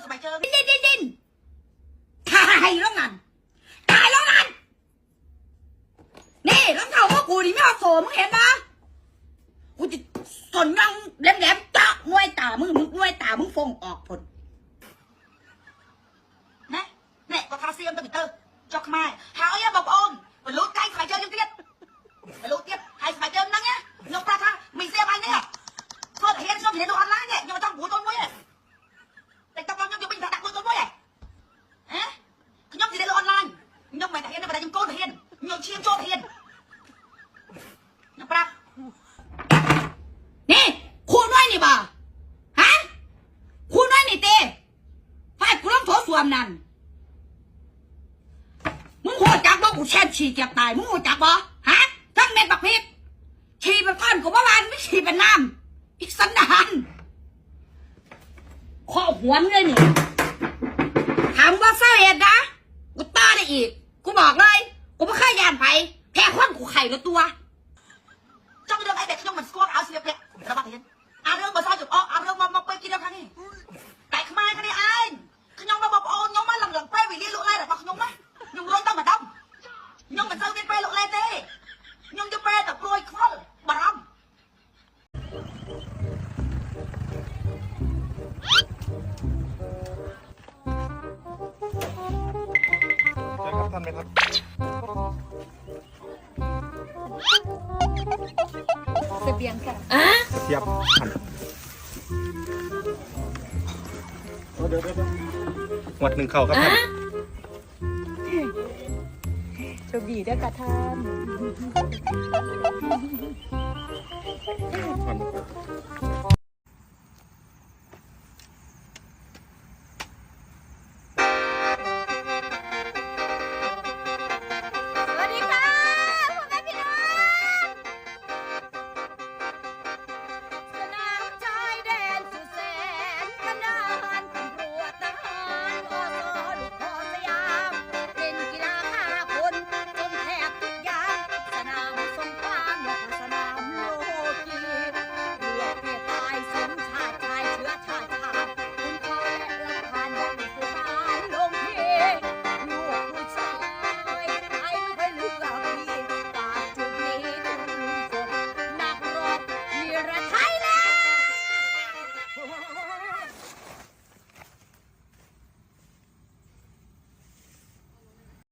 สบายเจอดินตายแล้วนั่นนี่รองเท้าพวกกูนี่ไม่เอาโซ่มึงเห็นปะกูจะสนยังแหลมๆเจาะน่วยตามึงน่วยตามึงฟงออกผลนะเนี่ยก็ทาเซียมตัวเตอร์จอกมาหาเอาบอกอ่อนไปรู้ใกล้สบายเจอยังเตี้ยไปรู้เตี้ยใครสบายเจอนั่งเนี่ยยกประทามีเสียบันเนี่ยเพื่อเห็นชอบเห็นดูออนไลน์เนี่ยยังต้องบูต้นมวยแต่ต้องยังจะเป็นระดับบูต้นมวยฮะยังจะได้ออนไลน์ยังไม่ได้เห็นไม่ได้ยังโกนเห็นยังเชียร์โจเห็นยังปะนี่คูน้อยนี่บ่ฮะคูน้อยนี่เต้ไฟกูต้องโถส้วมนั่นมึงโหดจักบ่กูแช่ฉี่เจ็บตายมึงโหดจักบ่ฮะทั้งเม็ดบักพริกฉี่เป็นก้อนกูว่าวันไม่ฉี่เป็นน้ำอีกสันดานข้อหวนเลยนี่ถามว่าเศร้าเหตุนะกูต้าได้อีกกูบอกเลยกูไม่เคยยานไปแพ้คนกูไข่ละตัวtrong cái đường ai để trong mình squat áo xếp đấy, các bạn thấy áo đường mà sao chụp áo đường mà quay kia đâu khang đi, tại không ai cái này ai, cái nhóm mà bọc ô nhóm mà lần quay vì liên lộ lại là bọc nhóm á, nhóm rối tao mà đông, nhóm mình sao bên quay lộ lại thế, nhóm cho quay tập rồi không, bà đông. ท่านไหมครับเสบียงค่ะเทียบหันเดี๋ยววัดหนึ่งเข่าครับท่านโชคดีด้วยค่ะท่าน